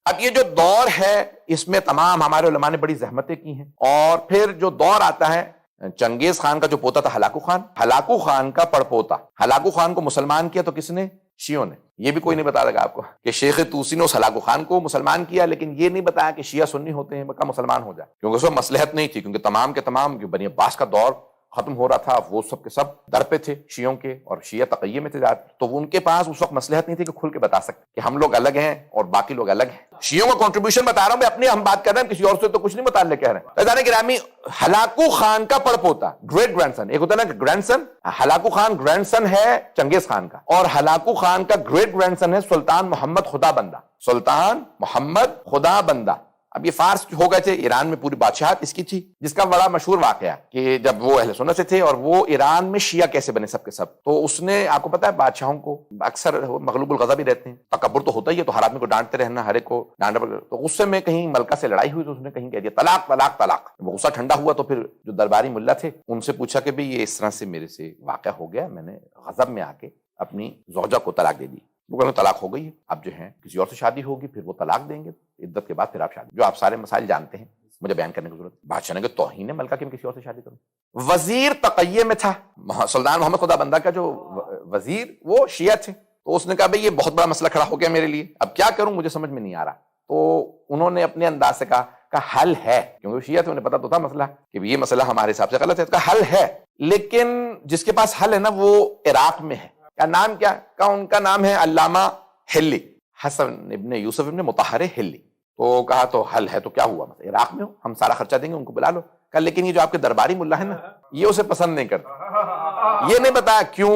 اب یہ جو دور ہے اس میں تمام ہمارے علماء نے بڑی زحمتیں کی ہیں، اور پھر جو دور آتا ہے چنگیز خان کا جو پوتا تھا ہلاکو خان، ہلاکو خان کا پڑپوتا، ہلاکو خان کو مسلمان کیا تو کس نے؟ شیعوں نے۔ یہ بھی کوئی نہیں بتا گا آپ کو کہ شیخ توسی نے اس ہلاکو خان کو مسلمان کیا، لیکن یہ نہیں بتایا کہ شیعہ سنی ہوتے ہیں مکہ مسلمان ہو جائے، کیونکہ اس میں مصلحت نہیں تھی، کیونکہ تمام کے تمام جو بنی عباس کا دور ختم ہو رہا تھا، وہ سب کے سب در پہ تھے شیعوں کے، اور شیعہ تقیہ میں تھے زیادہ، تو ان کے پاس اس وقت مصلحت نہیں تھی کہ کھل کے بتا سکتے کہ ہم لوگ الگ ہیں اور باقی لوگ الگ ہیں۔ شیعوں کا کنٹریبیوشن بتا رہا ہوں میں اپنی، ہم بات کر رہے ہیں کسی اور سے تو کچھ نہیں متعلق کہہ رہے ہیں۔ فیضان گرامی، ہلاکو خان کا پڑپوتا، گریٹ گرینڈ سن، ایک ہوتا ہے نا گرینڈ سن، ہلاکو خان گرینڈ سن ہے چنگیز خان کا، اور ہلاکو خان کا گریٹ گرینڈ سن ہے سلطان محمد خدا بندہ، سلطان محمد خدا بندہ۔ اب یہ فارس ہو گئے تھے، ایران میں پوری بادشاہت اس کی تھی، جس کا بڑا مشہور واقعہ کہ جب وہ اہل سنت سے تھے اور وہ ایران میں شیعہ کیسے بنے سب کے سب، تو اس نے، آپ کو پتا ہے بادشاہوں کو اکثر مغلوب الغضب بھی رہتے ہیں، تکبر تو ہوتا ہی ہے، تو ہر آدمی کو ڈانٹتے رہنا، ہر ایک کو ڈانٹا، تو غصے میں کہیں ملکہ سے لڑائی ہوئی تو اس نے کہیں کہہ دیا طلاق طلاق طلاق۔ وہ غصہ ٹھنڈا ہوا تو پھر جو درباری ملا تھے ان سے پوچھا کہ بھئی یہ اس طرح سے میرے سے واقعہ ہو گیا، میں نے غضب میں آ کے اپنی زوجہ کو طلاق دے دی۔ وہ کہنے طلاق ہو گئی ہے، اب جو ہے کسی اور سے شادی ہوگی، پھر وہ طلاق دیں گے، عدت کے بعد پھر آپ شادی، جو آپ سارے مسائل جانتے ہیں، مجھے بیان کرنے کی ضرورت۔ بادشاہ نے کہ توہین ہے ملکہ کہ میں کسی اور سے شادی کروں۔ وزیر تقیہ میں تھا، سلطان محمد خدا بندہ کا جو وزیر وہ شیعہ تھے، تو اس نے کہا بھئی یہ بہت بڑا مسئلہ کھڑا ہو گیا میرے لیے، اب کیا کروں مجھے سمجھ میں نہیں آ رہا۔ تو انہوں نے اپنے انداز سے کہا حل ہے، کیونکہ وہ شیعہ تھے، انہیں پتا تو تھا مسئلہ کہ یہ مسئلہ ہمارے حساب سے غلط ہے، کہا حل ہے، لیکن جس کے پاس حل ہے نا وہ عراق میں ہے۔ کیا نام کیا؟ کہا ان کا نام ہے علامہ ہلی، حسن ابن یوسف ابن مطہر ہلی۔ تو کہا تو حل ہے تو کیا ہوا، عراق میں ہو، ہم سارا خرچہ دیں گے، ان کو بلا لو۔ کہا لیکن یہ جو آپ کے درباری ملا ہے نا یہ اسے پسند نہیں کرتے، یہ نہیں بتایا کیوں،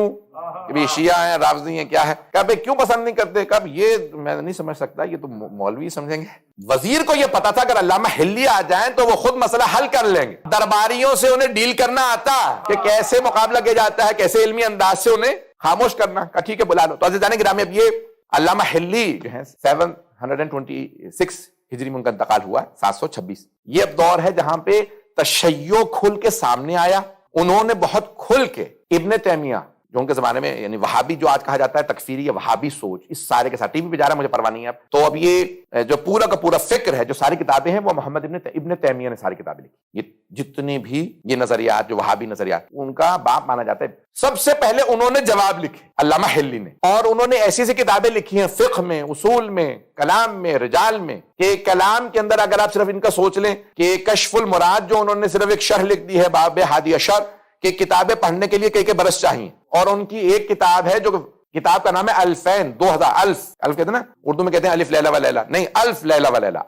کہ بھی شیعہ ہیں رافضی ہیں کیا ہے، کہا بھئی کیوں پسند نہیں کرتے، کہا یہ میں نہیں سمجھ سکتا، یہ تو مولوی سمجھیں گے۔ وزیر کو یہ پتا تھا اگر علامہ ہلی آ جائیں تو وہ خود مسئلہ حل کر لیں گے، درباریوں سے انہیں ڈیل کرنا آتا کہ کیسے مقابلہ کیا جاتا ہے، کیسے علمی انداز سے انہیں خاموش کرنا۔ کہا ٹھیک ہے بلا لو۔ تو عزیزان گرامی، اب یہ علامہ ہلی جو ہے 726 ہجری میں ان کا انتقال ہوا ہے، 726۔ یہ اب دور ہے جہاں پہ تشیع کھل کے سامنے آیا، انہوں نے بہت کھل کے ابن تیمیہ جو ان کے زمانے میں یعنی وہابی جو آج کہا جاتا ہے تکفیری یا وہابی سوچ، اس سارے کے ساتھ ٹی وی پہ جا رہا ہے مجھے پرواہ نہیں ہے اب، تو اب یہ جو پورا کا پورا فکر ہے، جو ساری کتابیں ہیں، وہ محمد ابن تیمیہ نے ساری کتابیں لکھی۔ یہ جتنے بھی یہ نظریات جو وہابی نظریات ان کا باپ مانا جاتا ہے، سب سے پہلے انہوں نے جواب لکھے علامہ ہلی نے، اور انہوں نے ایسی ایسی کتابیں لکھی ہیں فقہ میں، اصول میں، کلام میں، رجال میں، کہ کلام کے اندر اگر آپ صرف ان کا سوچ لیں کہ کشف المراد جو انہوں نے صرف ایک شرح لکھ دی ہے باب ہادی اشر، کہ کتابیں پڑھنے کے لیے کئی برس چاہیے، اور ان کی ایک کتاب ہے جو کتاب کا نام ہے الفین، 2000، الف کہتے ہیں نا، اردو میں کہتے ہیں الف لیلہ و لیلہ، نہیں الف لیلہ و لیلہ،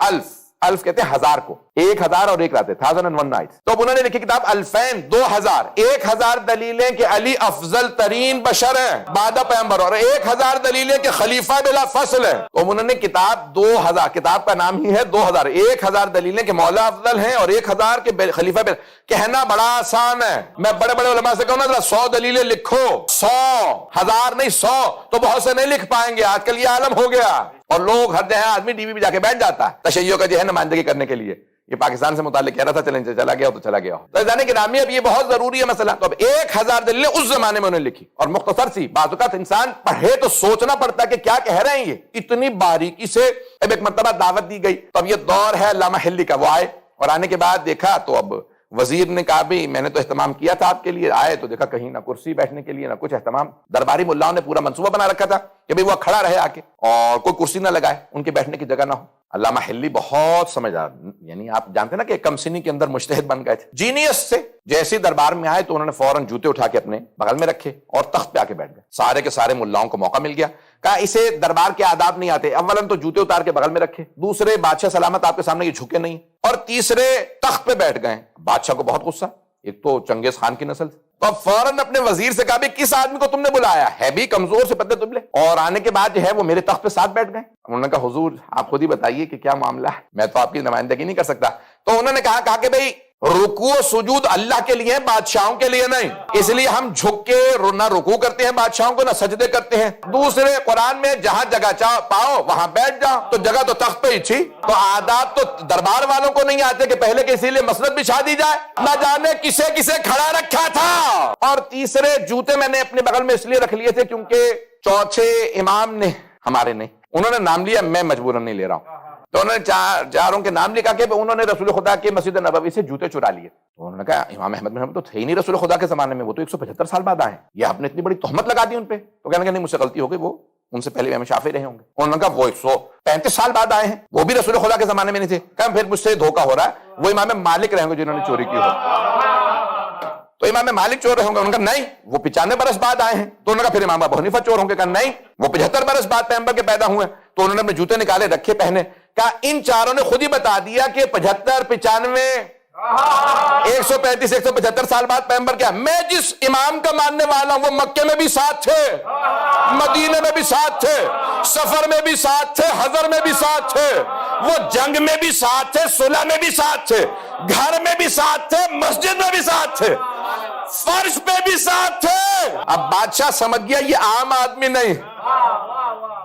الف کہتے ہیں ہزار کو، 1000 اور ایک رات، 1001 نائٹس۔ تو انہوں نے لکھی کتاب الفین، 1000 دلیلیں کہ علی افضل ترین بشر ہیں بعد پیغمبر، اور 1000 دلیلیں کہ خلیفہ بلا فصل ہیں۔ تو انہوں نے کتاب 2000، کتاب کا نام ہی ہے 2000، 1000 دلیلیں کہ مولا افضل ہیں اور 1000 کے خلیفہ بلا۔ کہنا بڑا آسان ہے، میں بڑے بڑے علماء سے کہوں نا 100 دلیلیں لکھو، 100، 1000 نہیں 100، تو بہت سے نہیں لکھ پائیں گے، آج کل یہ عالم ہو گیا، اور لوگ ہر جگہ آدمی ٹی وی پہ جا کے بیٹھ جاتا ہے تشیع کا جو ہے نمائندگی کرنے کے لیے۔ یہ پاکستان سے متعلق کہہ رہا تھا، چلیں چلا گیا تو چلا گیا۔ تو جانے گرامی، اب یہ بہت ضروری ہے مسئلہ۔ تو اب 1000 دلیلیں اس زمانے میں انہوں نے لکھی، اور مختصر سی، بعض اوقات انسان پڑھے تو سوچنا پڑتا ہے کہ کیا کہہ رہے ہیں یہ، اتنی باریکی سے۔ اب ایک مرتبہ دعوت دی گئی، تو اب یہ دور ہے علامہ ہلی کا، وہ آئے، اور آنے کے بعد دیکھا تو اب وزیر نے کہا بھی میں نے تو اہتمام کیا تھا آپ کے لیے، آئے تو دیکھا کہیں نہ کرسی بیٹھنے کے لیے نہ کچھ اہتمام، درباری ملاؤں نے پورا منصوبہ بنا رکھا تھا کہ بھئی وہ کھڑا رہے آ کے، اور کوئی کرسی نہ لگائے، ان کے بیٹھنے کی جگہ نہ ہو۔ علامہ ہلی بہت سمجھدار، یعنی آپ جانتے نا کہ کم سنی کے اندر مجتہد بن گئے تھے، جینیس سے۔ جیسے دربار میں آئے تو انہوں نے فوراً جوتے اٹھا کے اپنے بغل میں رکھے اور تخت پہ آ کے بیٹھ گئے، سارے کے سارے ملاؤں کو موقع مل گیا۔ کہا اسے دربار کے آداب نہیں آتے، اولاً تو جوتے اتار کے بغل میں رکھے، دوسرے بادشاہ سلامت آپ کے سامنے یہ جھکے نہیں، اور تیسرے تخت پہ بیٹھ گئے۔ بادشاہ کو بہت غصہ، ایک تو چنگیز خان کی نسل، تو اب فوراً اپنے وزیر سے کہا بھی کس آدمی کو تم نے بلایا ہے، بھی کمزور سے پتلے دبلے، اور آنے کے بعد جو ہے وہ میرے تخت پہ ساتھ بیٹھ گئے۔ انہوں نے کہا حضور آپ خود ہی بتائیے کہ کیا معاملہ ہے، میں تو آپ کی نمائندگی نہیں کر سکتا۔ تو انہوں نے کہا کہ بھئی رکوع و سجود اللہ کے لیے، بادشاہوں کے لیے نہیں، اس لیے ہم جھک کے نہ رکوع کرتے ہیں بادشاہوں کو، نہ سجدے کرتے ہیں۔ دوسرے قرآن میں جہاں جگہ پاؤ وہاں بیٹھ جاؤ، تو جگہ تو تخت پہ ہی تھی، تو آداب تو دربار والوں کو نہیں آتے کہ پہلے کے اسی لیے مسند بچھا دی جائے، نہ جانے کسے کسے کھڑا رکھا تھا۔ اور تیسرے جوتے میں نے اپنے بغل میں اس لیے رکھ لیے تھے کیونکہ چوتھے امام نے ہمارے نہیں، انہوں نے نام لیا، میں مجبوراً نہیں لے رہا ہوں، تو انہوں نے چاروں کے نام لکھا کہ انہوں نے رسول خدا کے مسجد نبوی سے جوتے چرا لیے. تو انہوں نے کہا امام احمد بن حنبل تو تھے ہی نہیں رسول خدا کے زمانے میں, وہ تو 175 سال بعد آئے ہیں, یہ آپ نے اتنی بڑی تہمت لگا دی ان پہ. تو کہنے لگے نہیں مجھ سے غلطی ہو گئی, وہ ان سے پہلے امام شافعی رہے ہوں گے. انہوں نے کہا وہ 135 سال بعد آئے ہیں, وہ بھی رسول خدا کے زمانے میں نہیں تھے. کہا پھر مجھ سے دھوکہ ہو رہا ہے, وہ امام مالک رہے ہوں گے جنہوں نے چوری کی ہو. تو امام مالک چور رہے ہوں گے. انہوں نے کہا نہیں وہ 95 برس بعد آئے ہیں. تو انہوں نے کہا پھر امام ابو حنیفہ چور ہوں گے. کہا نہیں وہ 75 برس بعد پیغمبر کے پیدا ہوئے. تو انہوں نے اپنے جوتے نکالے رکھے پہنے. کہا ان چاروں نے خود ہی بتا دیا کہ 75 95 135 175 سال بعد پیغمبر کیا. میں جس امام کا ماننے والا ہوں وہ مکے میں بھی ساتھ تھے, مدینے میں بھی ساتھ تھے, سفر میں بھی ساتھ تھے, حضر میں بھی ساتھ تھے, وہ جنگ میں بھی ساتھ تھے, صلح میں بھی ساتھ تھے, گھر میں بھی ساتھ تھے, مسجد میں بھی ساتھ تھے, فرش پہ بھی ساتھ تھے. اب بادشاہ سمجھ گیا یہ عام آدمی نہیں.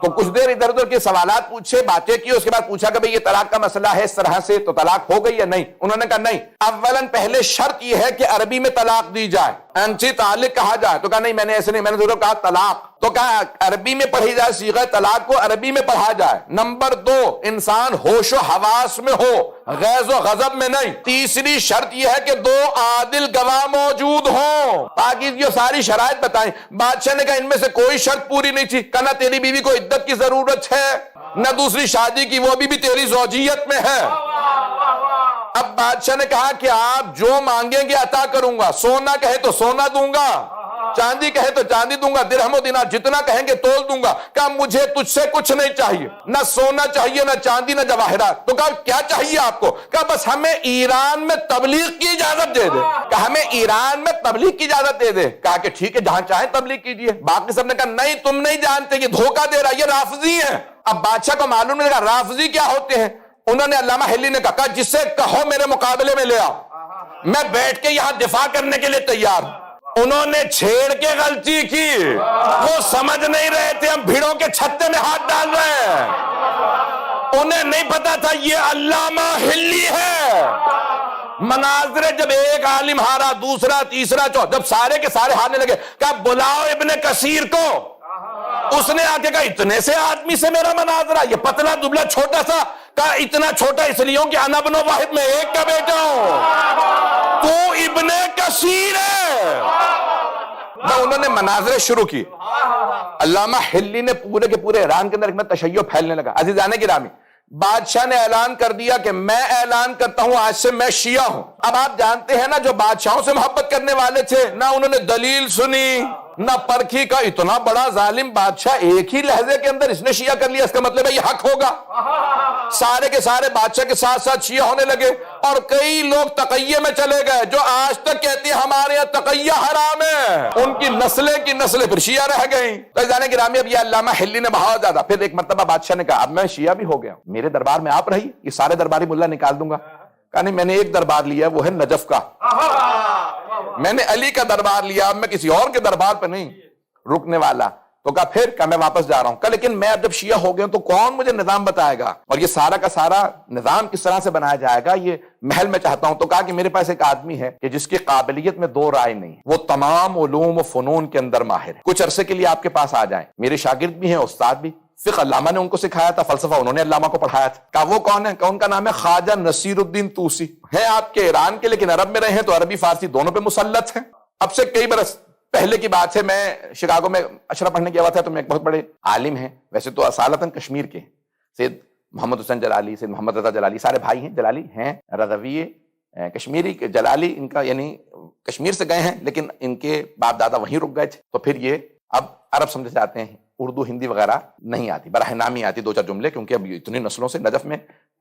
تو کچھ دیر ادھر ادھر کے سوالات پوچھے, باتیں کی, اس کے بعد پوچھا کہ بھئی یہ طلاق کا مسئلہ ہے اس طرح سے, تو طلاق ہو گئی یا نہیں. انہوں نے کہا نہیں, اولاً پہلے شرط یہ ہے کہ عربی میں طلاق دی جائے, انچی تعلق کہا جائے. تو کہا نہیں میں نے ایسے نہیں, میں نے ضرور کہا طلاق. تو کہا عربی میں پڑھی جائے, صیغہ طلاق کو عربی میں پڑھا جائے. نمبر 2 انسان ہوش و حواس میں ہو, غیظ و غضب میں نہیں. تیسری شرط یہ ہے کہ 2 عادل گواہ موجود ہوں. باقی یہ ساری شرائط بتائیں. بادشاہ نے کہا ان میں سے کوئی شرط پوری نہیں تھی. کہا نہ تیری بیوی کو عدت کی ضرورت ہے, نہ دوسری شادی کی, وہ بھی تیری زوجیت میں ہے. اب بادشاہ نے کہا کہ آپ جو مانگیں گے عطا کروں گا. سونا کہے تو سونا دوں گا, چاندی کہے تو چاندی دوں گا, درہم و دینار جتنا کہیں گے تول دوں گا. کہا مجھے تجھ سے کچھ نہیں چاہیے, نہ سونا چاہیے, نہ چاندی, نہ جواہرات. تو کہا کیا چاہیے آپ کو؟ کہا بس ہمیں ایران میں تبلیغ کی اجازت دے دے. کہا ہمیں ایران میں تبلیغ کی اجازت دے دے. کہا کہ ٹھیک ہے جہاں چاہیں تبلیغ کیجیے. باقی سب نے کہا نہیں تم نہیں جانتے, یہ دھوکہ دے رہا, یہ رافضی ہیں. اب بادشاہ کو معلوم نہیں لگا رافضی کیا ہوتے ہیں. انہوں نے علامہ حلی نے کہا جس سے کہو میرے مقابلے میں لے آؤ, میں بیٹھ کے یہاں دفاع کرنے کے لیے تیار. انہوں نے چھیڑ کے غلطی کی, وہ سمجھ نہیں رہے تھے ہم بھیڑوں کے چھتے میں ہاتھ ڈال رہے ہیں. انہیں نہیں پتا تھا یہ علامہ حلی ہے. مناظرے جب ایک عالم ہارا, دوسرا, تیسرا, چوتھا, جب سارے کے سارے ہارنے لگے, کہا بلاؤ ابن کثیر کو. اس نے آ کے کہا اتنے سے آدمی سے میرا مناظرہ, یہ پتلا دبلا چھوٹا سا. کہا اتنا چھوٹا اس لیے کہ انا ابن واحد میں ایک کا بیٹا ہوں, تو ابن کثیر ہے. انہوں نے مناظرے شروع کی. علامہ حلی نے پورے کے پورے ایران کے اندر تشیع پھیلنے لگا. عزیزان گرامی, بادشاہ نے اعلان کر دیا کہ میں اعلان کرتا ہوں آج سے میں شیعہ ہوں. اب آپ جانتے ہیں نا جو بادشاہوں سے محبت کرنے والے تھے, نہ انہوں نے دلیل سنی نہ پرکھی. کا اتنا بڑا ظالم بادشاہ ایک ہی لہجے کے اندر اس نے شیعہ کر لیا, اس کا مطلب ہے یہ حق ہوگا. سارے کے سارے بادشاہ کے ساتھ ساتھ شیعہ ہونے لگے, اور کئی لوگ تقیہ میں چلے گئے جو آج تک کہتے ہیں ہمارے یہاں تقیہ حرام ہے. ان کی نسلیں پھر شیعہ رہ گئیں. تو جانے گرامی اب یہ علامہ حلی نے بہت زیادہ. پھر ایک مرتبہ بادشاہ نے کہا اب میں شیعہ بھی ہو گیا ہوں, میرے دربار میں آپ رہی, یہ سارے درباری ملا نکال دوں گا. کہا نہیں میں نے ایک دربار لیا, وہ ہے نجف کا, میں نے علی کا دربار لیا, اب میں کسی اور کے دربار پہ نہیں رکنے والا. تو کہا پھر کہ میں واپس جا رہا ہوں. کہا لیکن میں اب جب شیعہ ہو گیا ہوں تو کون مجھے نظام بتائے گا, اور یہ سارا کا سارا نظام کس طرح سے بنایا جائے گا, یہ محل میں چاہتا ہوں. تو کہا کہ میرے پاس ایک آدمی ہے کہ جس کی قابلیت میں 2 رائے نہیں, وہ تمام علوم و فنون کے اندر ماہر ہے, کچھ عرصے کے لیے آپ کے پاس آ جائیں. میرے شاگرد بھی ہیں, استاد بھی. فقہ علامہ نے ان کو سکھایا تھا, فلسفہ انہوں نے علامہ کو پڑھایا تھا. کہا وہ کون ہے؟ ان کا نام ہے خواجہ نصیر الدین طوسی. ہیں آپ کے ایران کے, لیکن عرب میں رہے ہیں تو عربی فارسی دونوں پہ مسلط ہیں. اب سے کئی برس پہلے کی بات ہے, میں شکاگو میں اشرا پڑھنے گیا ہوا تھا. تو میں ایک بہت بڑے عالم ہیں, ویسے تو اصالتاً کشمیر کے, سید محمد حسین جلالی, سید محمد رضا جلالی, سارے بھائی ہیں, جلالی ہیں, رضوی کشمیری. جلالی ان کا یعنی کشمیر سے گئے ہیں, لیکن ان کے باپ دادا وہیں رک گئے تھے. تو پھر یہ اب عرب سمجھے جاتے ہیں, اردو ہندی وغیرہ نہیں آتی, براہ نامی آتی 2-4 جملے, کیونکہ اب اتنی نسلوں سے نجف میں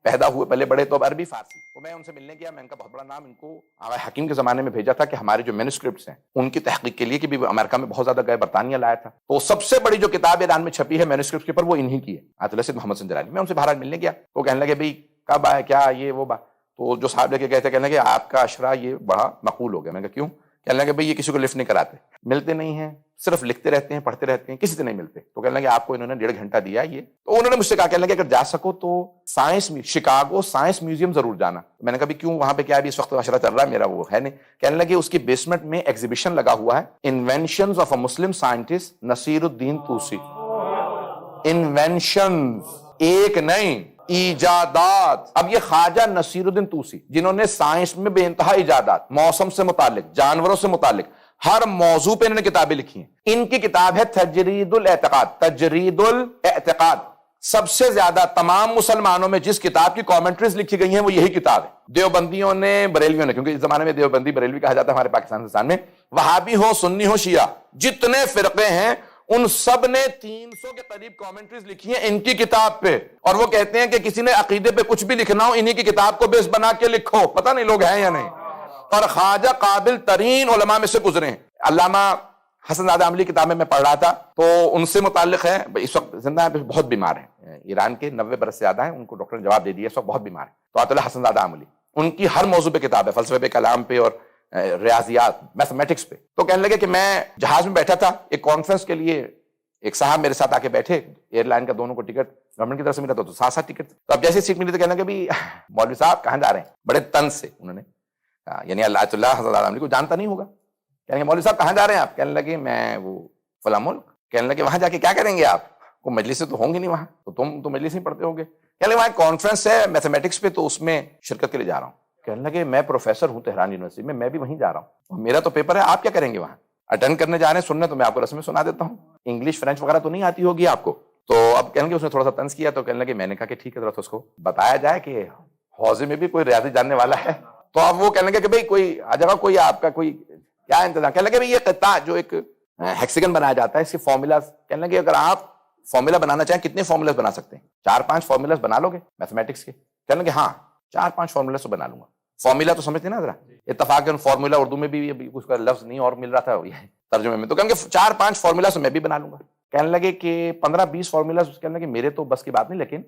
پیدا ہوئے پہلے بڑے تو اب عربی فارسی. تو میں ان سے ملنے گیا, میں ان کا بہت بڑا نام ان کو آغا حکیم کے زمانے میں بھیجا تھا کہ ہمارے جو مینوسکرپٹس ہیں ان کی تحقیق کے لیے, کہ بھی امریکہ میں بہت زیادہ گئے, برطانیہ لایا تھا. تو سب سے بڑی جو کتاب ایران میں چھپی ہے مینوسکرپٹس کے اوپر وہ انہی کی ہے, آیت اللہ سید محمد حسین جلالی. میں ان سے باہر ملنے گیا, تو کہنے لگے بھئی کب آئے, کیا یہ وہ بات. تو جو صاحب لے کے گئے تھے کہنے لگے آپ کا اشرا یہ بڑا مقبول ہو گیا. میں کہا کیوں؟ کہنے لگے بھئی یہ کسی کو لفٹ نہیں کراتے, ملتے نہیں ہیں, صرف لکھتے رہتے ہیں, پڑھتے رہتے ہیں, کسی سے نہیں ملتے. تو کہنے لگے آپ کو انہوں نے 1.5 گھنٹہ دیا یہ. تو انہوں نے مجھ سے کہا, کہنے لگے اگر جا سکو تو شکاگو سائنس میوزیم ضرور جانا. میں نے کہا کیوں, وہاں پہ کیا ابھی اس وقت اشرا چل رہا ہے میرا, وہ ہے نہیں. کہنے لگے اس کی بیسمنٹ میں ایگزیبیشن لگا ہوا ہے, inventions of a Muslim scientist Nasir al Din Tusi. Inventions ایک نہیں, ایجادات. اب یہ خواجہ نصیر الدین طوسی جنہوں نے سائنس میں بے انتہا ایجادات، موسم سے متعلق، جانوروں سے متعلق ہر موضوع پہ انہوں نے کتابیں لکھی ہیں. ان کی کتاب ہے تجرید الاعتقاد. تجرید الاعتقاد سب سے زیادہ تمام مسلمانوں میں جس کتاب کی کامنٹریز لکھی گئی ہیں وہ یہی کتاب ہے. دیوبندیوں نے، بریلویوں نے، کیونکہ اس زمانے میں دیوبندی بریلوی کہا جاتا ہے ہمارے پاکستان میں، وہابی ہو، سنی ہو، شیعہ، جتنے فرقے ہیں ان سب نے 300 کے قریب کامنٹریز لکھی ہیں ان کی کتاب پہ. اور وہ کہتے ہیں کہ کسی نے عقیدے پہ کچھ بھی لکھنا ہو انہی کی کتاب کو بیس بنا کے لکھو. پتہ نہیں لوگ ہیں یا نہیں. اور خواجہ قابل ترین علماء میں سے گزرے ہیں. علامہ حسن زادہ عملی کتابیں میں پڑھ رہا تھا تو ان سے متعلق ہے، اس وقت زندہ ہیں، بہت بیمار ہیں، ایران کے 90 برس سے زیادہ ہیں، ان کو ڈاکٹر نے جواب دے دیا اس وقت بہت بیمار ہیں. تو آیت اللہ حسن زادہ عملی، ان کی ہر موضوع پہ کتاب ہے، فلسفے پہ، کلام پہ، اور ریاضیات، میتھمیٹکس پہ. تو کہنے لگے کہ میں جہاز میں بیٹھا تھا ایک کانفرنس کے لیے، ایک صاحب میرے ساتھ آ کے بیٹھے، ایئر لائن کا دونوں کو ٹکٹ گورنمنٹ کی طرف سے ملا تھا تو ساتھ ساتھ ٹکٹ. تو اب جیسے سیٹ ملی تو کہنے لگے بھی مولوی صاحب کہاں جا رہے ہیں؟ بڑے طنز سے انہوں نے، یعنی اللہ حسن زادہ عملی کو جانتا نہیں ہوگا. کہنے لگے مولوی صاحب کہاں جا رہے ہیں آپ؟ کہنے لگے میں وہ فلاں ملک. کہنے لگے وہاں جا کے کیا کریں گے آپ؟ کو مجلس تو ہوں گے نہیں وہاں، تو تم تو مجلس نہیں پڑھتے ہوں گے. کہنے لگے وہاں کانفرنس ہے میتھمیٹکس پہ تو اس میں شرکت کے لیے جا رہا ہوں. کہنے لگے میں پروفیسر ہوں تہران یونیورسٹی میں بھی وہیں جا رہا ہوں، میرا تو پیپر ہے، آپ کیا کریں گے وہاں؟ اٹینڈ کرنے جا رہے ہیں، سننے تو میں آپ کو رسمیں سنا دیتا ہوں، انگلش فرینچ وغیرہ تو نہیں آتی ہوگی آپ کو. تو اب کہنے لگے اس نے تھوڑا سا طنز کیا تو کہنے لگے میں نے کہا کہ ٹھیک ہے ذرا تو اس کو بتایا جائے کہ حوضے میں بھی کوئی ریاضی جاننے والا ہے. تو اب وہ کہنے لگے کہ بھئی کوئی آ جگہ کوئی آپ کا کوئی کیا انتظام. کہنے لگے بھئی یہ قطعہ جو ایک ہیکسیگن بنایا جاتا ہے اس کے فارمولاز، کہنے لگے اگر آپ فارمولا بنانا چاہیں کتنے فارمولاز بنا سکتے ہیں؟ 4-5 فارمولاز بنا لو گے میتھمیٹکس کے؟ کہنے لگے ہاں 4-5 فارمولاز تو بنا لوں گا. فارمولا تو سمجھتے نا ذرا، اتفاقاً فارمولا اردو میں بھی اس کا لفظ نہیں اور مل رہا تھا ترجمے میں، تو کہیں گے 4-5 فارمولاز میں بھی بنا لوں گا. کہنے لگے کہ 15-20 فارمولاز، کہنے لگے میرے تو بس کی بات نہیں، لیکن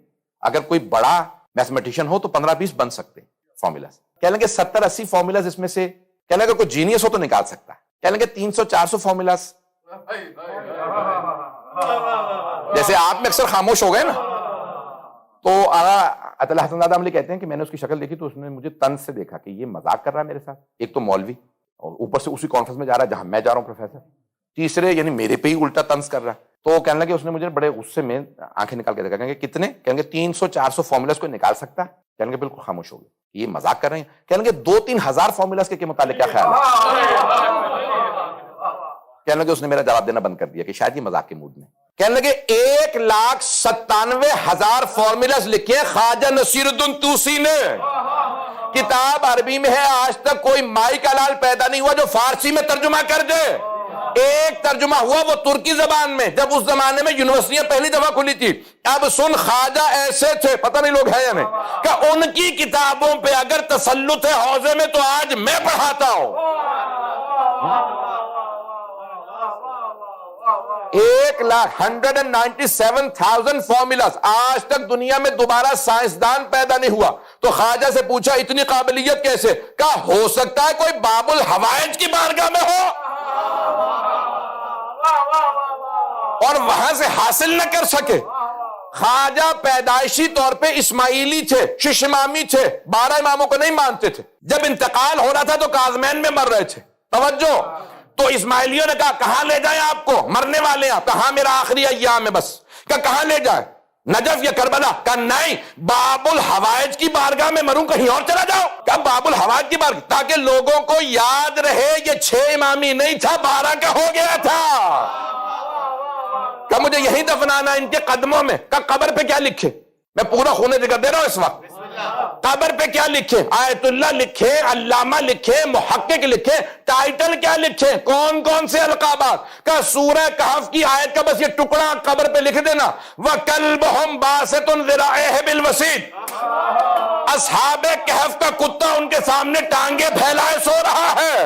اگر کوئی بڑا میتھمیٹیشین ہو تو 15-20 بن سکتے فارمولاز. کہنے لگے 70-80 فارمولاز اس میں سے، کہنے لگے کوئی جینیس ہو تو نکال سکتا ہے. کہنے لگے 300-400 فارمولاز. جیسے آپ میں اکثر خاموش ہو گئے نا. تو آیت اللہ حسن زادہ عملی کہتے ہیں کہ میں نے اس کی شکل دیکھی تو اس نے مجھے طنز سے دیکھا کہ یہ مذاق کر رہا ہے میرے ساتھ. ایک تو مولوی اور اوپر سے اسی کانفرنس میں جا رہا ہے جہاں میں جا رہا ہوں پروفیسر. تیسرے یعنی میرے پہ ہی الٹا طنز کر رہا ہے. تو کہنے لگے اس نے مجھے بڑے غصے میں آنکھیں نکال کے دیکھا. کہیں گے کتنے؟ کہیں گے 300-400 فارمولاز کو نکال سکتا ہے؟ کہیں گے بالکل خاموش ہو گئے، یہ مذاق کر رہے ہیں. کہیں گے 2-3 ہزار فارمولاز کے متعلق کیا خیال ہے؟ کہنے لگے اس نے میرا جواب دینا بند کر دیا کہ شاید یہ مذاق کے موڈ میں. کہنے لگے 1,97,000 فارمولاز لکھے خواجہ نصیر الدین طوسی نے. کتاب عربی میں ہے، آج تک کوئی مائی کا لال پیدا نہیں ہوا جو فارسی میں ترجمہ کر دے. ایک ترجمہ ہوا وہ ترکی زبان میں، جب اس زمانے میں یونیورسٹیاں پہلی دفعہ کھلی تھی. اب سن، خواجہ ایسے تھے، پتہ نہیں لوگ ہیں یا نہیں، کہ ان کی کتابوں پہ اگر تسلط ہے حوزے میں تو آج میں پڑھاتا ہوں. 1,97,000 فارمولاز. آج تک دنیا میں دوبارہ سائنسدان پیدا نہیں ہوا. تو خواجہ سے پوچھا اتنی قابلیت کیسے؟ کہا ہو سکتا ہے کوئی باب الحوائج کی بارگاہ میں ہو اور وہاں سے حاصل نہ کر سکے. خواجہ پیدائشی طور پہ اسماعیلی تھے، شش امامی تھے، 12 اماموں کو نہیں مانتے تھے. جب انتقال ہو رہا تھا تو کاظمین میں مر رہے تھے. توجہ. تو اسماعیلیوں نے کہا کہاں لے جائیں آپ کو؟ مرنے والے ہیں. کہاں میرا آخری ایام ہے بس. کہاں لے جائیں؟ نجف یا کربلا؟ کہا نہیں، باب الحوائج کی بارگاہ میں مروں، کہیں اور چلا جاؤ. کہا باب الحوائج کی بارگاہ، تاکہ لوگوں کو یاد رہے یہ 6 امامی نہیں تھا، 12 کا ہو گیا تھا. کہا مجھے یہیں دفنانا ان کے قدموں میں. کہا قبر پہ کیا لکھے؟ میں پورا خون ذکر دے رہا ہوں اس وقت. قبر پہ کیا لکھے؟ آیت اللہ لکھے، علامہ لکھے، محقق لکھے. ٹائٹل کیا لکھے؟ کون کون سے القابات؟ کہ سورہ کہف کی آیت کا بس یہ ٹکڑا قبر پہ لکھ دینا، وَكَلْبُهُمْ بَاسِطٌ ذِرَاعِهِ بِالْوَسِيدِ. اصحاب کہف کا کتا ان کے سامنے ٹانگیں پھیلائے سو رہا ہے.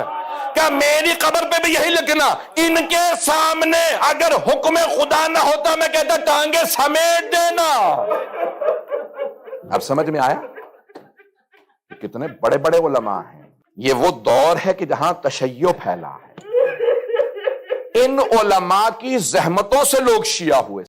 کہ میری قبر پہ بھی یہی لکھنا، ان کے سامنے اگر حکم خدا نہ ہوتا میں کہتا ٹانگیں سمیٹ دینا. اب سمجھ میں آیا کتنے بڑے بڑے علماء ہیں. یہ وہ دور ہے کہ جہاں تشیع پھیلا ہے. ان علماء کی زحمتوں سے لوگ شیعہ ہوئے.